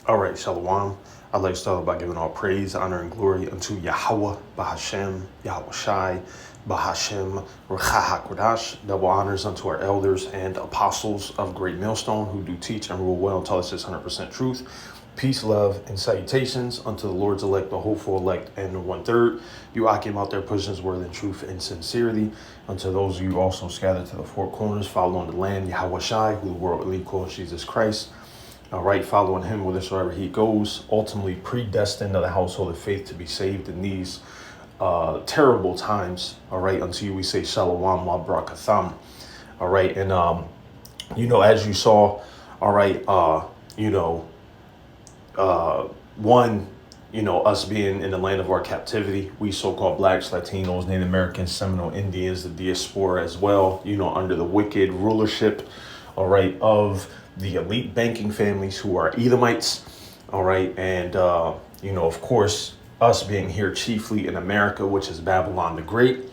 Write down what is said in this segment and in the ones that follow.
All right, Shalom. I'd like to start by giving all praise, honor, and glory unto Yahweh, Bahashem, Yahweh Shai, Bahashem, Recha HaKodash. Double honors unto our elders and apostles of Great Millstone who do teach and rule well and tell us this 100% truth. Peace, love, and salutations unto the Lord's elect, the hopeful elect, and the one-third. You Akim out there pushing his word in truth and sincerity. Unto those of you also scattered to the four corners, following the land, Yahweh Shai, who the world elite calls Jesus Christ. All right, following him whithersoever he goes, ultimately predestined of the household of faith to be saved in these terrible times. All right, unto you we say Shalom wa Barakatham. All right, and as you saw, all right, one, us being in the land of our captivity, we so-called blacks, Latinos, Native Americans, Seminole Indians, the diaspora as well, under the wicked rulership, all right, of the elite banking families who are Edomites, all right, and, of course, us being here chiefly in America, which is Babylon the Great,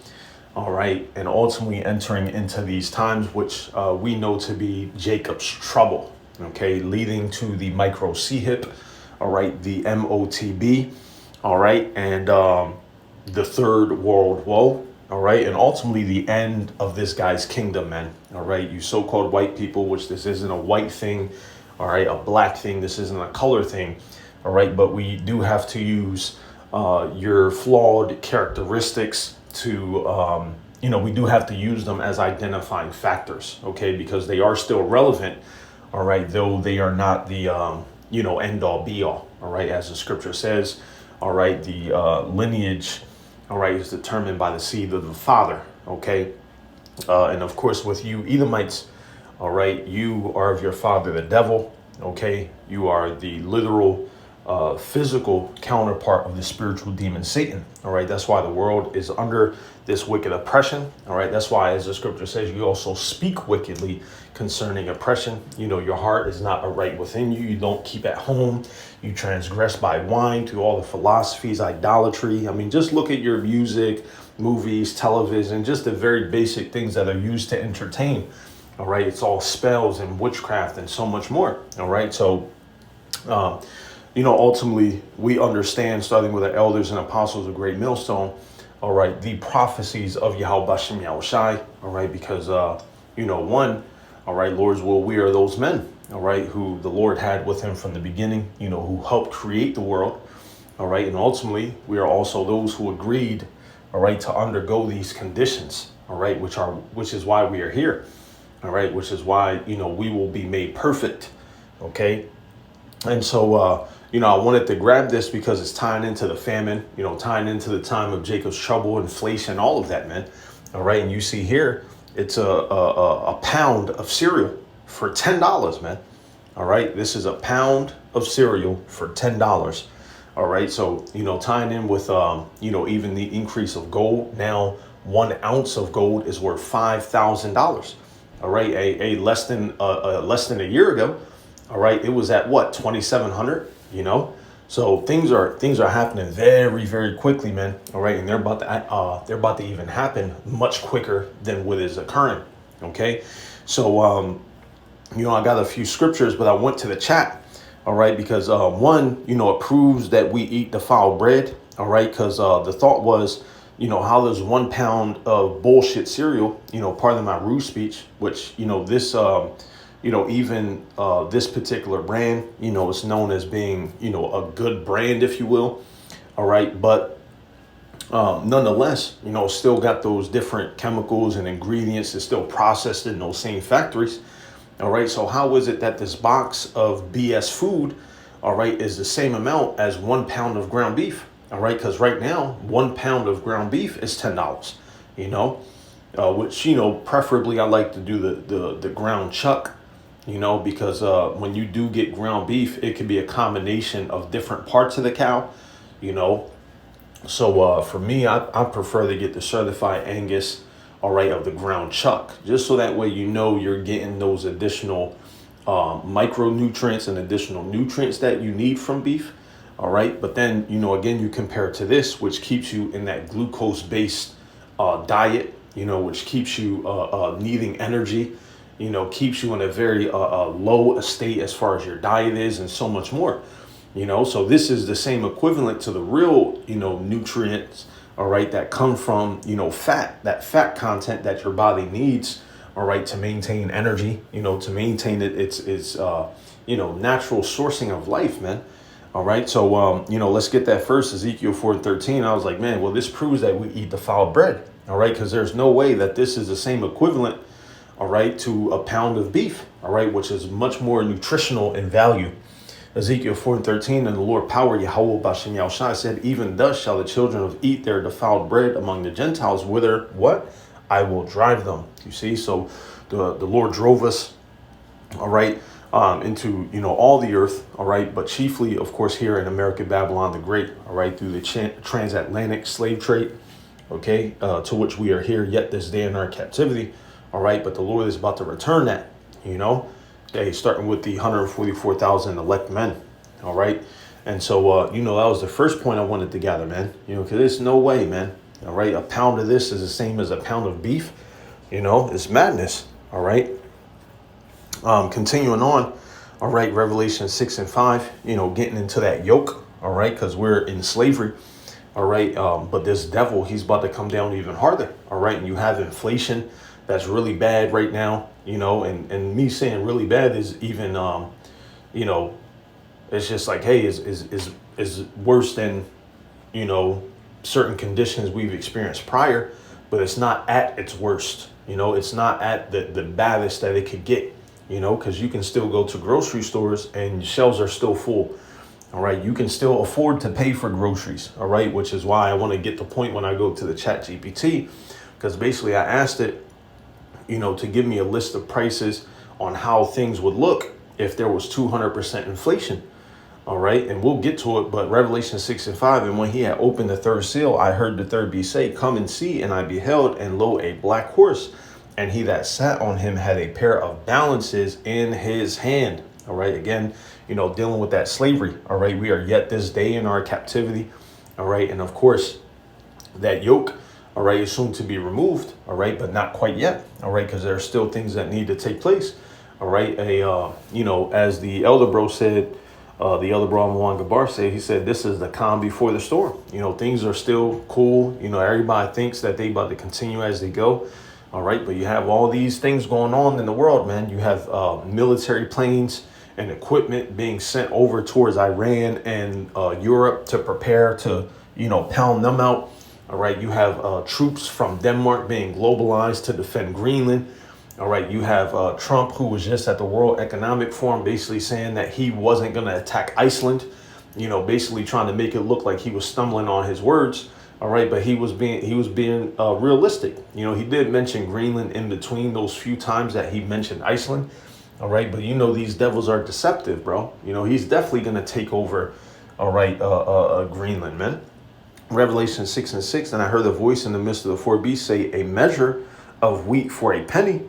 all right, and ultimately entering into these times, which we know to be Jacob's trouble, okay, leading to the micro-CHIP, all right, the MOTB, all right, and the Third World Woe, all right, and ultimately the end of this guy's kingdom, man, all right, you so-called white people, which this isn't a white thing, all right, a black thing, this isn't a color thing, all right, but we do have to use your flawed characteristics to, we do have to use them as identifying factors, okay, because they are still relevant, all right, though they are not the, end all be all, all right, as the scripture says, all right, the lineage, all right, is determined by the seed of the father, okay, and of course with you Edomites, all right, you are of your father the devil, okay, you are the literal physical counterpart of the spiritual demon Satan, all right, that's why the world is under this wicked oppression, all right, that's why, as the scripture says, you also speak wickedly concerning oppression, your heart is not right within you, you don't keep at home, you transgress by wine to all the philosophies, idolatry, I mean, just look at your music, movies, television, just the very basic things that are used to entertain, all right, it's all spells and witchcraft and so much more, all right, so ultimately we understand, starting with the elders and apostles of Great Millstone, all right, the prophecies of Yahweh Bashem Yahweh Shai, all right, because, one, all right, Lord's will, we are those men, all right, who the Lord had with him from the beginning, who helped create the world, all right, and ultimately we are also those who agreed, all right, to undergo these conditions, all right, which is why we are here, all right, which is why, we will be made perfect, okay, and so, I wanted to grab this because it's tying into the famine, tying into the time of Jacob's trouble, inflation, all of that, man. All right. And you see here, it's a pound of cereal for $10, man. All right. This is a pound of cereal for $10. All right. So, tying in with, even the increase of gold. Now, 1 ounce of gold is worth $5,000. All right. A less than a year ago. All right. It was at what? 2,700. So things are happening very, very quickly, man. All right, and they're about to even happen much quicker than what is occurring. Okay, so I got a few scriptures, but I went to the chat. All right, because one, it proves that we eat defiled bread. All right, because the thought was, how there's 1 pound of bullshit cereal. Pardon my rude speech, which this. Even this particular brand, it's known as being, a good brand, if you will. All right. But nonetheless, still got those different chemicals and ingredients that's still processed in those same factories. All right. So how is it that this box of BS food, all right, is the same amount as 1 pound of ground beef? All right. Because right now, 1 pound of ground beef is $10, which, preferably I like to do the ground chuck. Because when you do get ground beef, it can be a combination of different parts of the cow, So for me, I prefer to get the certified Angus, all right, of the ground chuck, just so that way you're getting those additional micronutrients and additional nutrients that you need from beef, all right. But then, again, you compare it to this, which keeps you in that glucose-based diet, which keeps you needing energy. Keeps you in a very low state as far as your diet is and so much more. You know, so this is the same equivalent to the real, nutrients, all right, that come from, fat, that fat content that your body needs, all right, to maintain energy, to maintain its natural sourcing of life, man. All right, so let's get that first, Ezekiel 4:13. I was like, man, well, this proves that we eat defiled bread, all right, because there's no way that this is the same equivalent, all right, to a pound of beef, all right, which is much more nutritional in value. Ezekiel 4:13, and the Lord power Yahweh Bashem Yahushai said, even thus shall the children of eat their defiled bread among the Gentiles, whither what? I will drive them. You see, so the Lord drove us, all right, into, all the earth, all right, but chiefly, of course, here in America, Babylon the Great, all right, through the transatlantic slave trade, okay, to which we are here yet this day in our captivity, all right, but the Lord is about to return that, okay, starting with the 144,000 elect men, all right, and so, that was the first point I wanted to gather, man, because there's no way, man, all right, a pound of this is the same as a pound of beef, it's madness, all right. Continuing on, all right, Revelation 6:5, getting into that yoke, all right, because we're in slavery, all right, but this devil, he's about to come down even harder, all right, and you have inflation that's really bad right now, and me saying really bad is even, it's just like, hey, is worse than, certain conditions we've experienced prior, but it's not at its worst, it's not at the baddest that it could get. Because you can still go to grocery stores and shelves are still full. All right. You can still afford to pay for groceries. All right. Which is why I want to get the point when I go to the Chat GPT, because basically I asked it, to give me a list of prices on how things would look if there was 200% inflation. All right. And we'll get to it. But Revelation 6:5. And when he had opened the third seal, I heard the third beast say, come and see. And I beheld, and lo, a black horse. And he that sat on him had a pair of balances in his hand. All right. Again, dealing with that slavery. All right. We are yet this day in our captivity. All right. And of course, that yoke, all right, is soon to be removed. All right. But not quite yet. All right. Because there are still things that need to take place. All right. As the elder bro said, the elder bro Mwan Gabar said, he said, this is the calm before the storm. Things are still cool. Everybody thinks that they about to continue as they go. All right, but you have all these things going on in the world, man. You have military planes and equipment being sent over towards Iran and Europe to prepare to, pound them out. All right, you have troops from Denmark being globalized to defend Greenland. All right, you have Trump, who was just at the World Economic Forum, basically saying that he wasn't going to attack Iceland, basically trying to make it look like he was stumbling on his words. All right, but he was being realistic. He did mention Greenland in between those few times that he mentioned Iceland. All right, but these devils are deceptive, bro. He's definitely gonna take over. All right, Greenland, man. Revelation 6:6, and I heard the voice in the midst of the four beasts say, a measure of wheat for a penny,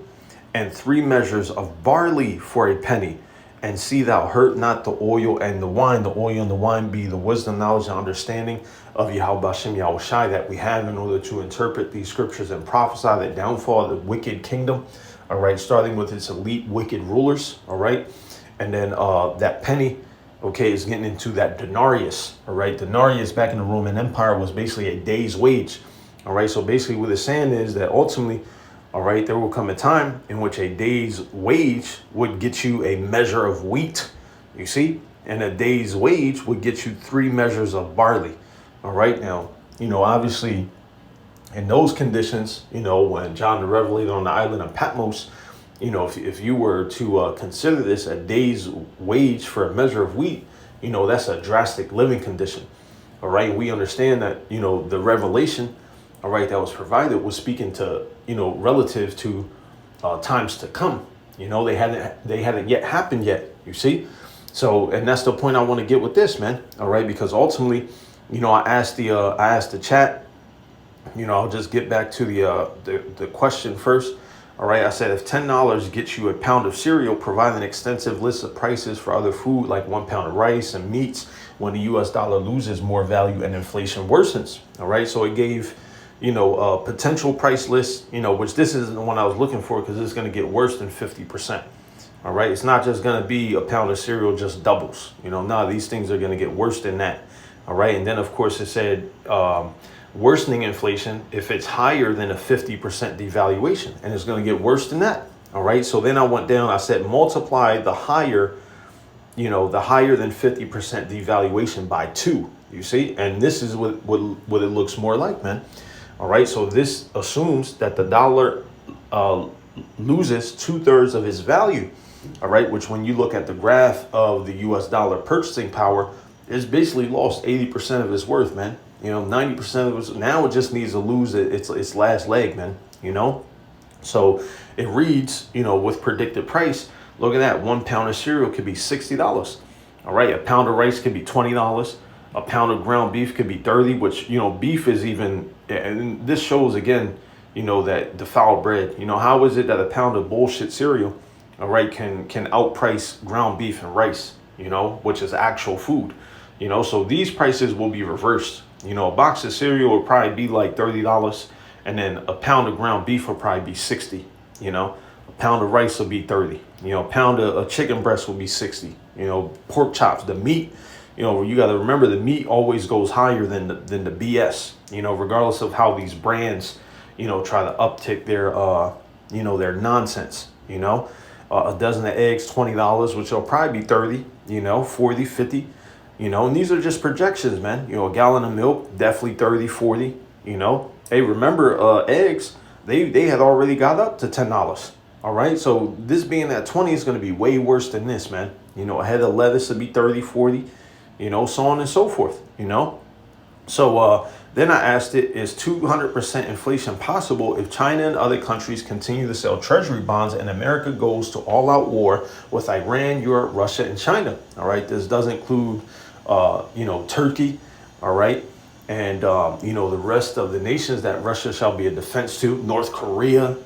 and 3 measures of barley for a penny. And see thou hurt not the oil and the wine. The oil and the wine be the wisdom, knowledge, and understanding of Yahweh Bashem Yahushai that we have in order to interpret these scriptures and prophesy the downfall of the wicked kingdom. All right, starting with its elite wicked rulers. All right, and then that penny, okay, is getting into that denarius. All right, denarius back in the Roman Empire was basically a day's wage. All right, so basically what it's saying is that ultimately, all right, there will come a time in which a day's wage would get you a measure of wheat, you see, and a day's wage would get you 3 measures of barley. All right, now, obviously in those conditions, when John the Revelator on the island of Patmos, if you were to consider this a day's wage for a measure of wheat, that's a drastic living condition. All right, we understand that, the revelation, all right, that was provided was speaking to, relative to times to come. They hadn't yet happened yet, you see. So, and that's the point I want to get with this, man. All right, because ultimately, I asked the chat, I'll just get back to the question first. All right, I said, if $10 gets you a pound of cereal, provide an extensive list of prices for other food like 1 pound of rice and meats when the US dollar loses more value and inflation worsens. All right, so it gave, a potential price list, which this isn't the one I was looking for because it's going to get worse than 50%. All right, it's not just going to be a pound of cereal just doubles. No, these things are going to get worse than that. All right, and then of course it said worsening inflation if it's higher than a 50% devaluation, and it's going to get worse than that. All right, so then I went down. I said multiply the higher than 50% devaluation by 2. You see, and this is what it looks more like, man. All right, so this assumes that the dollar loses 2/3 of its value. All right, which when you look at the graph of the US dollar purchasing power, it's basically lost 80% of its worth, man. 90% of it. Now it just needs to lose its last leg, man. So it reads, with predicted price. Look at that. 1 pound of cereal could be $60. All right, a pound of rice could be $20. A pound of ground beef could be 30, which beef is even. And this shows again, that defiled bread. How is it that a pound of bullshit cereal, all right, can outprice ground beef and rice, which is actual food, so these prices will be reversed. A box of cereal will probably be like $30, and then a pound of ground beef will probably be 60. A pound of rice will be 30. A pound of chicken breast will be 60. Pork chops, the meat, you got to remember the meat always goes higher than the BS, regardless of how these brands, try to uptick their nonsense. A dozen of eggs, $20, which will probably be 30, 40, 50, and these are just projections, man. A gallon of milk, definitely 30, 40, Hey, remember, eggs, they had already got up to $10. All right. So this being at 20 is going to be way worse than this, man. A head of lettuce would be 30, 40, so on and so forth, So then I asked it, is 200% inflation possible if China and other countries continue to sell treasury bonds and America goes to all-out war with Iran, Europe, Russia, and China? All right. This does include, Turkey. All right. And, the rest of the nations that Russia shall be a defense to, North Korea,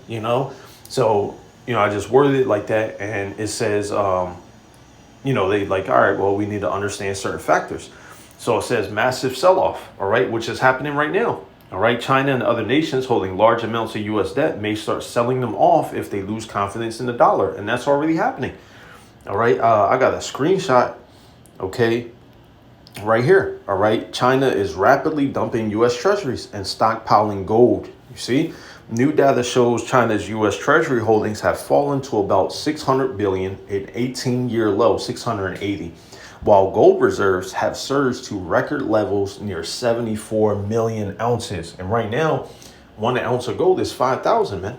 So, I just worded it like that. And it says, they like, all right, well, we need to understand certain factors. So it says massive sell-off, all right, which is happening right now. All right, China and other nations holding large amounts of U.S. debt may start selling them off if they lose confidence in the dollar. And that's already happening. All right, I got a screenshot, okay, right here. All right, China is rapidly dumping U.S. treasuries and stockpiling gold. You see, new data shows China's U.S. treasury holdings have fallen to about 600 billion, an 18-year low, 680. While gold reserves have surged to record levels near 74 million ounces. And right now, 1 ounce of gold is 5,000, man.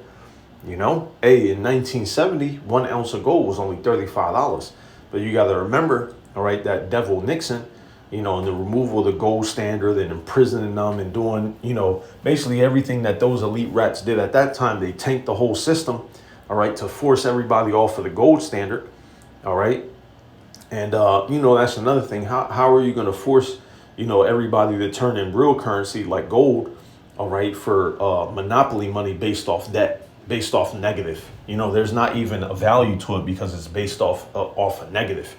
In 1970, 1 ounce of gold was only $35. But you got to remember, all right, that devil Nixon, and the removal of the gold standard and imprisoning them and doing, basically everything that those elite rats did at that time. They tanked the whole system, all right, to force everybody off of the gold standard, all right. And, that's another thing. How are you going to force, everybody to turn in real currency like gold, all right, for monopoly money based off debt, based off negative? There's not even a value to it because it's based off a negative,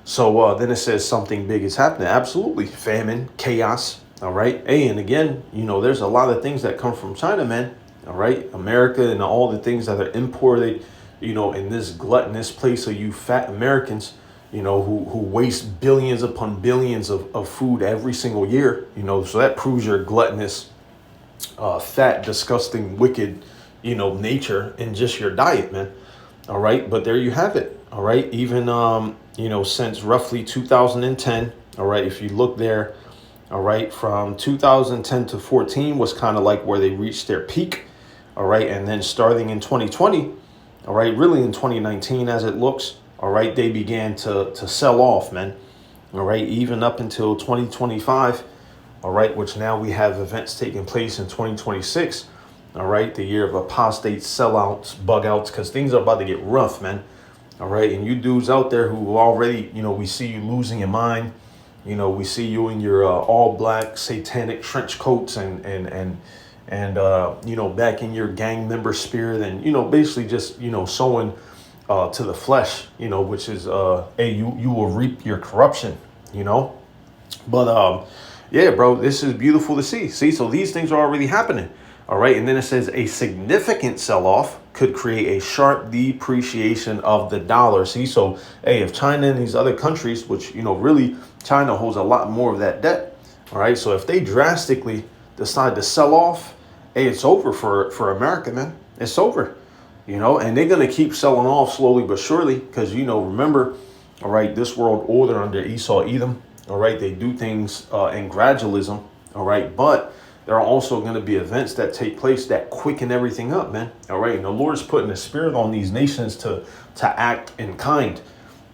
So then it says something big is happening. Absolutely. Famine, chaos. All right. Hey, and again, there's a lot of things that come from China, man. All right. America and all the things that are imported, in this gluttonous place of you fat Americans, who waste billions upon billions of food every single year, so that proves your gluttonous, fat, disgusting, wicked, nature in just your diet, man. All right. But there you have it. All right. Even, since roughly 2010. All right. If you look there, all right, from 2010 to 14 was kind of like where they reached their peak. All right. And then starting in 2020, all right, really in 2019, as it looks, all right, they began to sell off, man. All right, even up until 2025, all right, which now we have events taking place in 2026, all right, the year of apostate sellouts, bug outs, because things are about to get rough, man. All right, and you dudes out there who already, we see you losing your mind. We see you in your all black satanic trench coats and back in your gang member spirit and, basically just, sowing to the flesh, which is, hey, you will reap your corruption, But, yeah, bro, this is beautiful to see. See, so these things are already happening. All right. And then it says a significant sell-off could create a sharp depreciation of the dollar. See, so, hey, if China and these other countries, which, really China holds a lot more of that debt. All right. So if they drastically decide to sell off, hey, it's over for America, man. It's over, and they're going to keep selling off slowly but surely because, remember, all right, this world order under Esau, Edom, all right, they do things in gradualism, all right, but there are also going to be events that take place that quicken everything up, man, all right, and the Lord is putting a spirit on these nations to act in kind,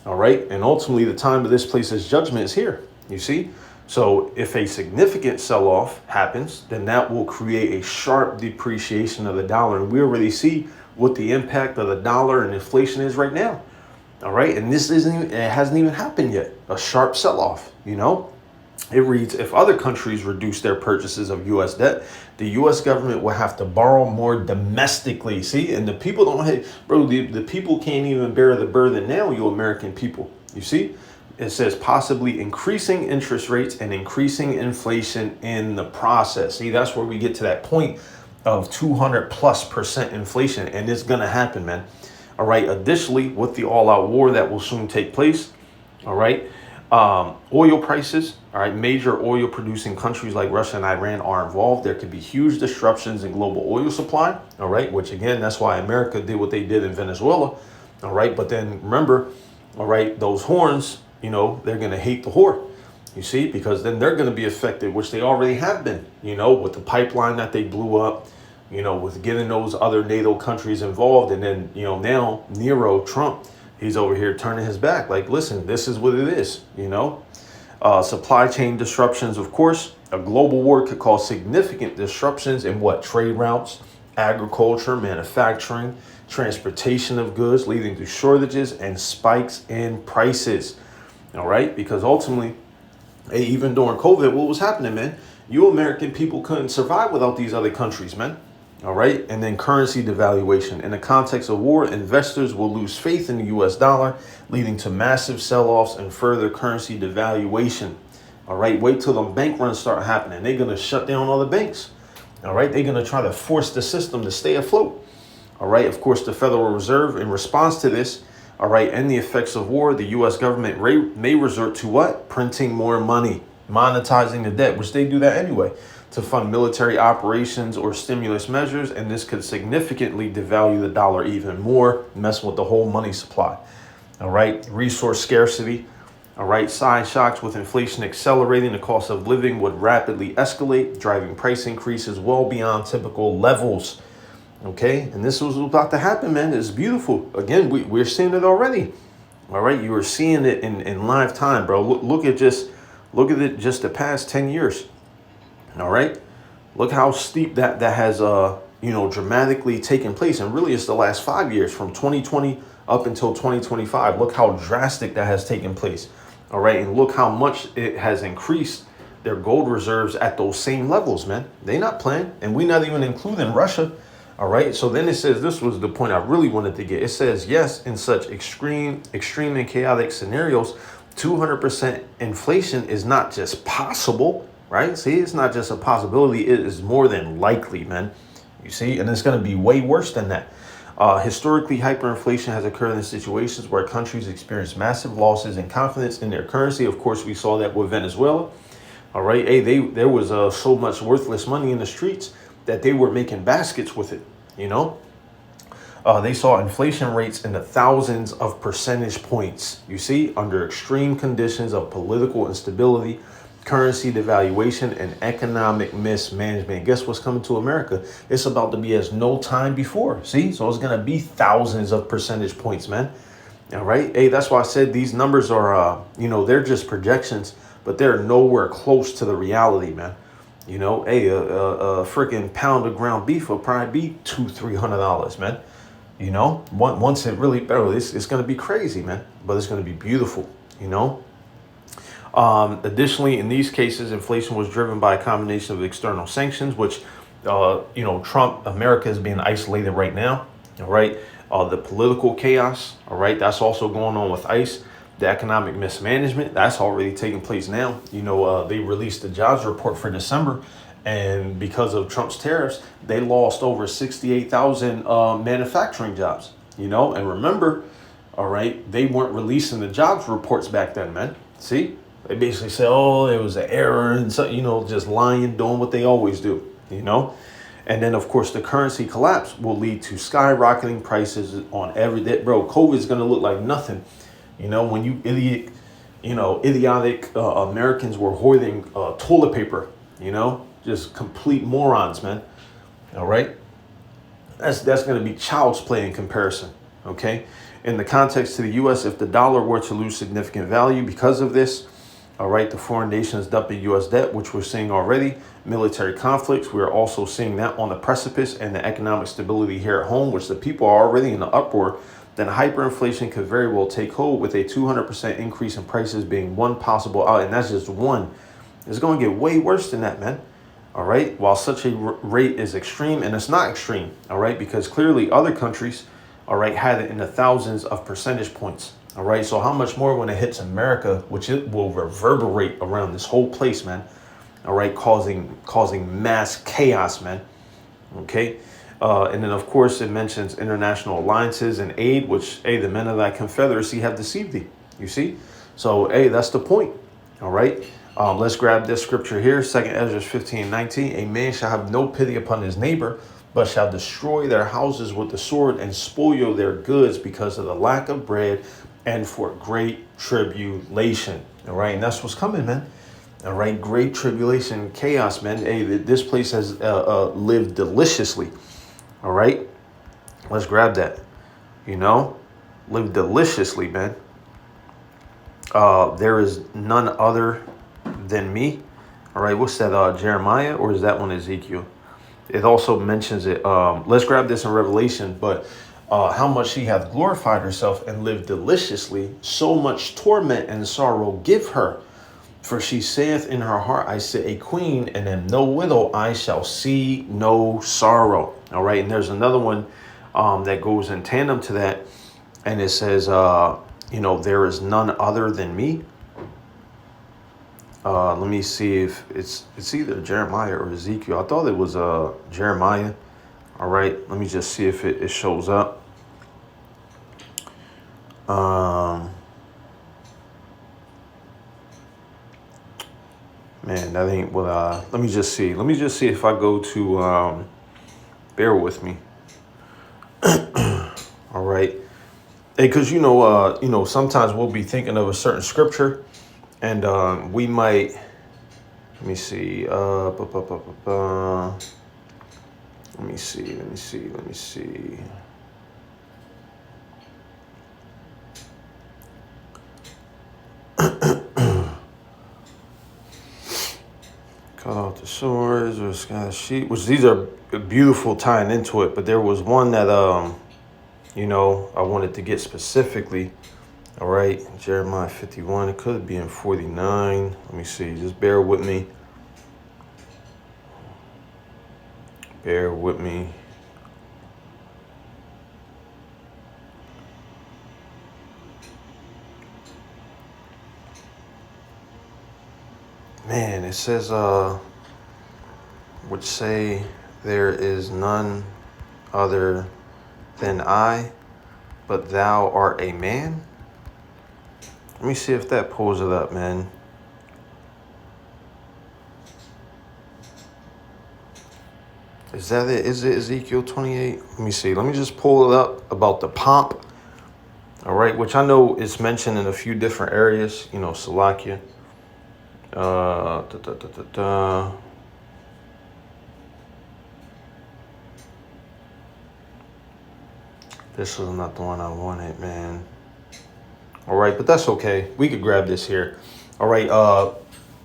all right, and ultimately the time of this place's judgment is here, you see. So if a significant sell-off happens, then that will create a sharp depreciation of the dollar. And we already see what the impact of the dollar and inflation is right now. All right. And it hasn't even happened yet. A sharp sell-off, It reads, if other countries reduce their purchases of U.S. debt, the U.S. government will have to borrow more domestically. See, and the people the people can't even bear the burden now, you American people. You see? It says possibly increasing interest rates and increasing inflation in the process. See, that's where we get to that point of 200+% inflation. And it's going to happen, man. All right. Additionally, with the all-out war that will soon take place. All right. Oil prices. All right. Major oil producing countries like Russia and Iran are involved. There could be huge disruptions in global oil supply. All right. Which, again, that's why America did what they did in Venezuela. All right. But then remember, all right, those horns, they're going to hate the whore, you see, because then they're going to be affected, which they already have been, with the pipeline that they blew up, with getting those other NATO countries involved. And then, now Nero, Trump, he's over here turning his back. Like, listen, this is what it is, supply chain disruptions. Of course, a global war could cause significant disruptions in trade routes, agriculture, manufacturing, transportation of goods, leading to shortages and spikes in prices. All right, because ultimately, even during COVID, what was happening, man? You American people couldn't survive without these other countries, man. All right, and then currency devaluation. In the context of war, investors will lose faith in the U.S. dollar, leading to massive sell-offs and further currency devaluation. All right, wait till the bank runs start happening. They're going to shut down all the banks. All right, they're going to try to force the system to stay afloat. All right, of course, the Federal Reserve, in response to this, all right, and the effects of war, the U.S. government may resort to what? Printing more money, monetizing the debt, which they do that anyway, to fund military operations or stimulus measures. And this could significantly devalue the dollar even more, messing with the whole money supply. All right, resource scarcity. All right, side shocks with inflation accelerating, the cost of living would rapidly escalate, driving price increases well beyond typical levels. Okay, and this was about to happen, man. It's beautiful. Again, we're seeing it already. All right, you are seeing it in live time, bro. Look at it just the past 10 years. All right, look how steep that has dramatically taken place, and really it's the last 5 years from 2020 up until 2025. Look how drastic that has taken place. All right, and look how much it has increased their gold reserves at those same levels, man. They're not playing, and we're not even including Russia. All right, so then it says, this was the point I really wanted to get. It says, yes, in such extreme and chaotic scenarios, 200% inflation is not just possible, right? See, it's not just a possibility. It is more than likely, man. You see, and it's going to be way worse than that. Historically, hyperinflation has occurred in situations where countries experience massive losses in confidence in their currency. Of course, we saw that with Venezuela. All right, hey, there was so much worthless money in the streets that they were making baskets with it, They saw inflation rates in the thousands of percentage points, you see, under extreme conditions of political instability, currency devaluation, and economic mismanagement. Guess what's coming to America? It's about to be as no time before, see? So it's going to be thousands of percentage points, man. All right? Hey, that's why I said these numbers are, they're just projections, but they're nowhere close to the reality, man. Hey, a freaking pound of ground beef will probably be $200-300, man. Once it really, it's going to be crazy, man. But it's going to be beautiful, Additionally, in these cases, inflation was driven by a combination of external sanctions, which, America is being isolated right now. All right. The political chaos. All right. That's also going on with ICE. The economic mismanagement, that's already taking place now. They released the jobs report for December, And because of Trump's tariffs, they lost over 68,000 manufacturing jobs, and remember, all right, they weren't releasing the jobs reports back then, man. See, they basically said, oh, it was an error and so, just lying, doing what they always do. And then, of course, the currency collapse will lead to skyrocketing prices on everything. Bro, COVID is going to look like nothing. When you idiotic Americans were hoarding toilet paper, just complete morons, man. All right. That's going to be child's play in comparison. OK, in the context to the U.S., if the dollar were to lose significant value because of this, all right, the foreign nations dumping U.S. debt, which we're seeing already, military conflicts. We're also seeing that on the precipice, and the economic stability here at home, which the people are already in the uproar. Then hyperinflation could very well take hold, with a 200% increase in prices being one possible out. And that's just one. It's going to get way worse than that, man. All right. While such a rate is extreme, and it's not extreme, all right, because clearly other countries, all right, had it in the thousands of percentage points. All right. So how much more when it hits America, which it will reverberate around this whole place, man. All right. Causing mass chaos, man. OK. And then, of course, it mentions international alliances and aid, which, hey, the men of thy confederacy have deceived thee. You see? So, hey, that's the point. All right. Let's grab this scripture here. 2nd Ezra 15:19. A man shall have no pity upon his neighbor, but shall destroy their houses with the sword and spoil their goods because of the lack of bread and for great tribulation. All right. And that's what's coming, man. All right. Great tribulation, chaos, man. Hey, this place has lived deliciously. All right. Let's grab that. Live deliciously, man. There is none other than me. All right. What's that? Jeremiah, or is that one Ezekiel? It also mentions it. Let's grab this in Revelation. But how much she hath glorified herself and lived deliciously, so much torment and sorrow give her. For she saith in her heart, I sit a queen and am no widow. I shall see no sorrow. All right. And there's another one that goes in tandem to that. And it says, there is none other than me. Let me see if it's either Jeremiah or Ezekiel. I thought it was Jeremiah. All right. Let me just see if it shows up. Man, that ain't what. Let me just see. Let me just see if I go to. Bear with me. All right. Hey, because sometimes we'll be thinking of a certain scripture, and we might. Let me see. Let me see. Cut off the swords or sky sheep, which these are beautiful tying into it. But there was one that, I wanted to get specifically. All right. Jeremiah 51. It could be in 49. Let me see. Just bear with me. Bear with me. Man, it says, which say there is none other than I, but thou art a man. Let me see if that pulls it up, man. Is that it? Is it Ezekiel 28? Let me see. Let me just pull it up about the pomp. All right, which I know is mentioned in a few different areas, Salakia. This was not the one I wanted, man. All right, but that's okay. We could grab this here. All right,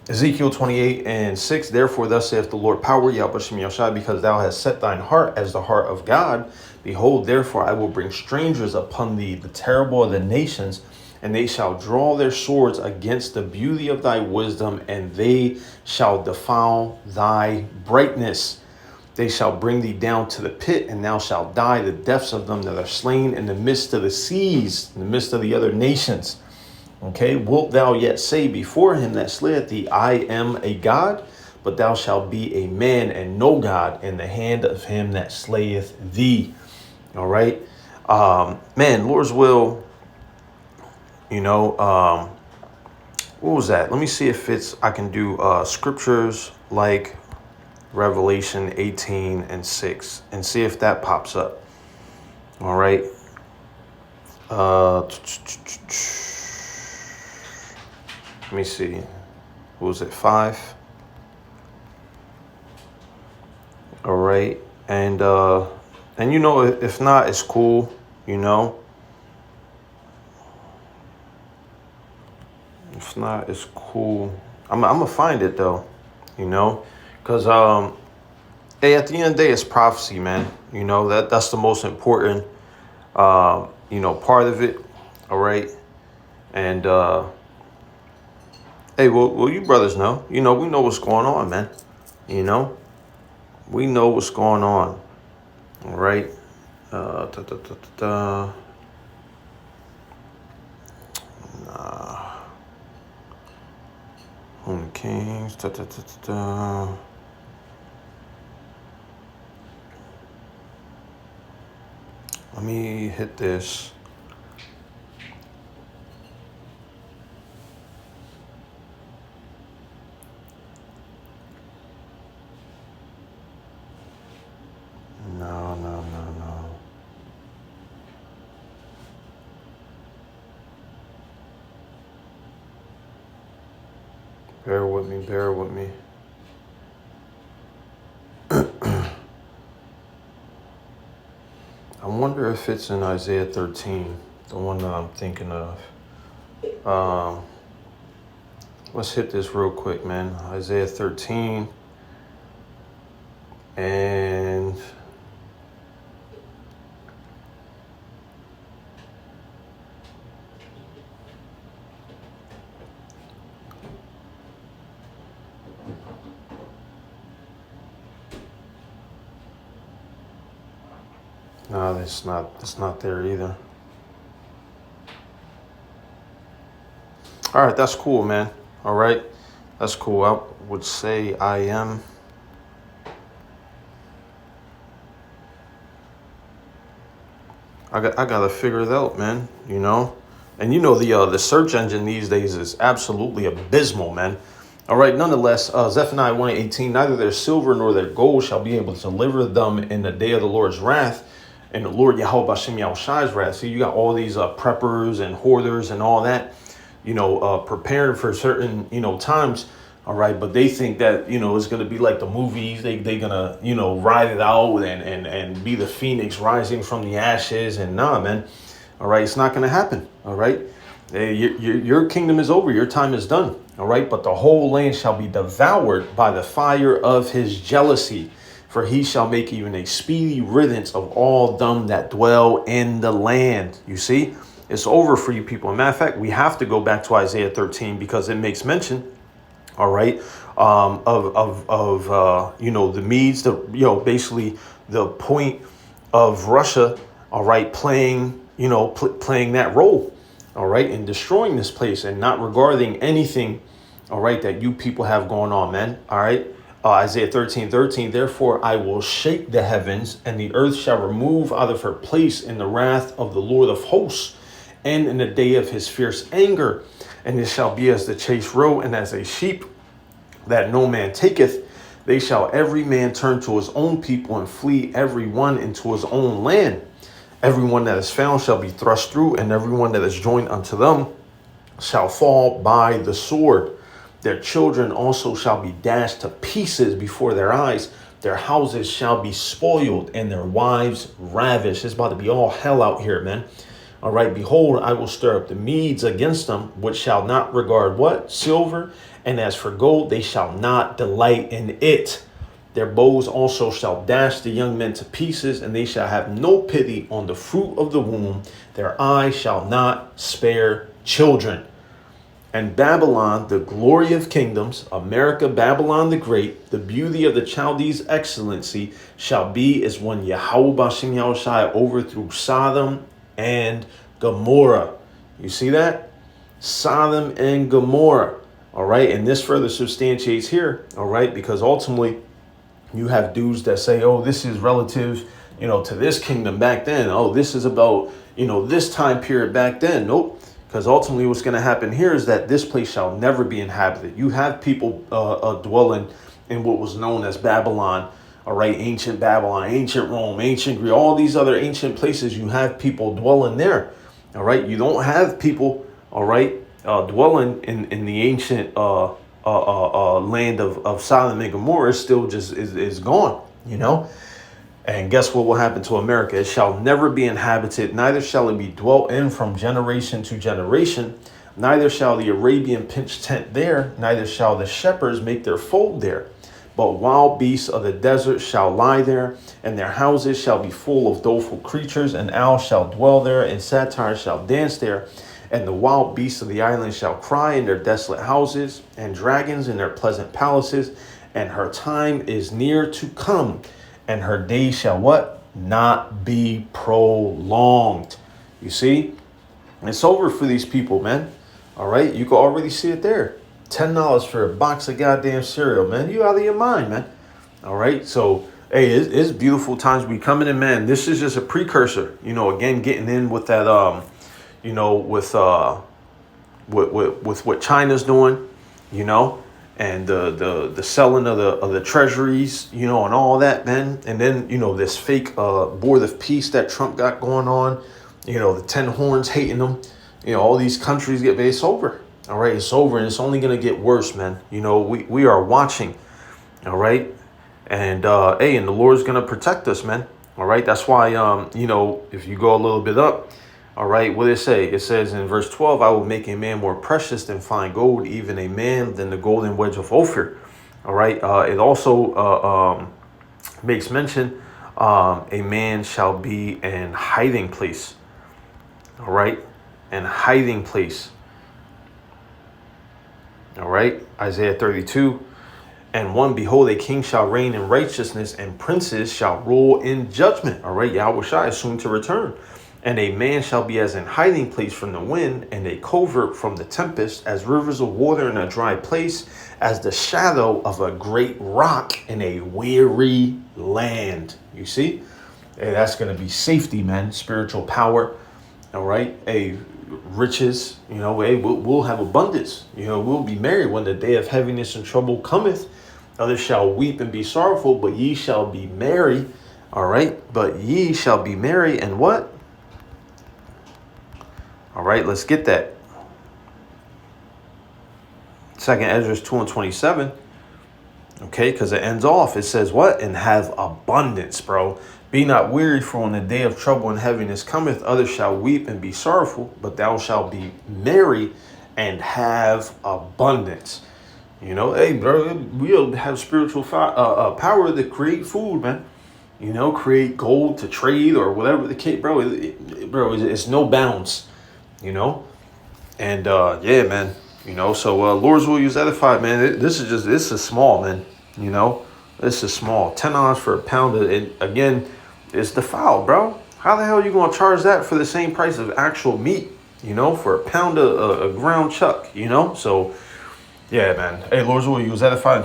Ezekiel 28:6. Therefore, thus saith the Lord, power Yahweh Shai, because thou hast set thine heart as the heart of God. Behold, therefore, I will bring strangers upon thee, the terrible of the nations, and they shall draw their swords against the beauty of thy wisdom, and they shall defile thy brightness. They shall bring thee down to the pit, and thou shalt die the deaths of them that are slain in the midst of the seas, in the midst of the other nations. Okay, wilt thou yet say before him that slayeth thee, I am a God? but thou shalt be a man and no God in the hand of him that slayeth thee. All right. Man, Lord's will, what was that? Let me see if I can do scriptures like Revelation 18:6 and see if that pops up. All right. Let me see. What was it? 5. All right. And if not, it's cool, If not, it's cool. I'm gonna find it though, because hey, at the end of the day, it's prophecy, man. That's the most important part of it. All right. And hey, well, you brothers know, we know what's going on, man. We know what's going on. All right. Home Kings. Let me hit this. No. Bear with me. I wonder if it's in Isaiah 13, the one that I'm thinking of. Let's hit this real quick, man. Isaiah 13. And no, it's not there either. All right, that's cool, man. All right, that's cool. I would say I am. I gotta figure it out, man. And the search engine these days is absolutely abysmal, man. All right, nonetheless, Zephaniah 1:18, neither their silver nor their gold shall be able to deliver them in the day of the Lord's wrath, and the Lord Yahweh Bashem Yahushai's wrath. So you got all these preppers and hoarders and all that, preparing for certain, times. All right. But they think that, it's going to be like the movies. They're going to, ride it out and be the phoenix rising from the ashes. And nah, man. All right. It's not going to happen. All right. Your kingdom is over. Your time is done. All right. But the whole land shall be devoured by the fire of his jealousy. For he shall make even a speedy riddance of all them that dwell in the land. You see, it's over for you people. As a matter of fact, we have to go back to Isaiah 13 because it makes mention, all right, of the Medes, basically the point of Russia, all right, playing that role, all right, in destroying this place and not regarding anything, all right, that you people have going on, man, all right. Isaiah 13:13, therefore I will shake the heavens, and the earth shall remove out of her place in the wrath of the Lord of hosts, and in the day of his fierce anger. And it shall be as the chase roe, and as a sheep that no man taketh. They shall every man turn to his own people, and flee every one into his own land. Everyone that is found shall be thrust through, and everyone that is joined unto them shall fall by the sword. Their children also shall be dashed to pieces before their eyes. Their houses shall be spoiled, and their wives ravished. It's about to be all hell out here, man. All right, behold, I will stir up the Medes against them, which shall not regard what? Silver. And as for gold, they shall not delight in it. Their bows also shall dash the young men to pieces, and they shall have no pity on the fruit of the womb. Their eye shall not spare children. And Babylon, the glory of kingdoms, America, Babylon the great, the beauty of the Chaldees' excellency, shall be as when Yahweh Bashem Yahushai overthrew Sodom and Gomorrah. You see that? Sodom and Gomorrah. All right. And this further substantiates here. All right. Because ultimately you have dudes that say, oh, this is relative, to this kingdom back then. Oh, this is about, this time period back then. Nope. Because ultimately what's going to happen here is that this place shall never be inhabited. You have people dwelling in what was known as Babylon. All right. Ancient Babylon, ancient Rome, ancient Greece, all these other ancient places. You have people dwelling there. All right. You don't have people, all right, dwelling in the ancient land of Sodom and Gomorrah. Still just is gone, And guess what will happen to America? It shall never be inhabited, neither shall it be dwelt in from generation to generation. Neither shall the Arabian pitch tent there, neither shall the shepherds make their fold there. But wild beasts of the desert shall lie there, and their houses shall be full of doleful creatures, and owls shall dwell there, and satyrs shall dance there. And the wild beasts of the island shall cry in their desolate houses, and dragons in their pleasant palaces. And her time is near to come, and her days shall what? Not be prolonged. You see? It's over for these people, man. All right? You can already see it there. $10 for a box of goddamn cereal, man. You out of your mind, man. All right? So, hey, it's beautiful times we coming in, man. This is just a precursor. Again, getting in with that, with what China's doing, and the selling of the treasuries, and all that, man. And then, this fake board of peace that Trump got going on, the 10 horns hating them, all these countries it's over. All right, it's over, and it's only going to get worse, man. We are watching, all right? And, hey, and the Lord's going to protect us, man. All right, that's why, if you go a little bit up, all right, what does it say? It says in verse 12, I will make a man more precious than fine gold, even a man than the golden wedge of Ophir. All right, it also makes mention, a man shall be in hiding place. All right, and hiding place. All right, Isaiah 32. And one, behold, a king shall reign in righteousness, and princes shall rule in judgment. All right, Yahweh Shai is soon to return. And a man shall be as an hiding place from the wind, and a covert from the tempest, as rivers of water in a dry place, as the shadow of a great rock in a weary land. You see? Hey, that's going to be safety, man. Spiritual power. All right. Hey, riches. Hey, we'll have abundance. We'll be merry when the day of heaviness and trouble cometh. Others shall weep and be sorrowful, but ye shall be merry. All right. But ye shall be merry, and what? All right, let's get that. 2nd Ezra 2:27. Okay, because it ends off. It says what? And have abundance, bro. Be not weary, for when the day of trouble and heaviness cometh, others shall weep and be sorrowful, but thou shalt be merry and have abundance. Hey, bro, we'll have spiritual power to create food, man. Create gold to trade or whatever the case, bro. It's no bounds. And yeah, man, so Lord's will use edified, man. This is small, man. This is small. $10 for a pound of it. Again, it's defiled, bro. How the hell are you gonna charge that for the same price of actual meat? For a pound of ground chuck. So yeah, man. Hey, Lord's will use edified.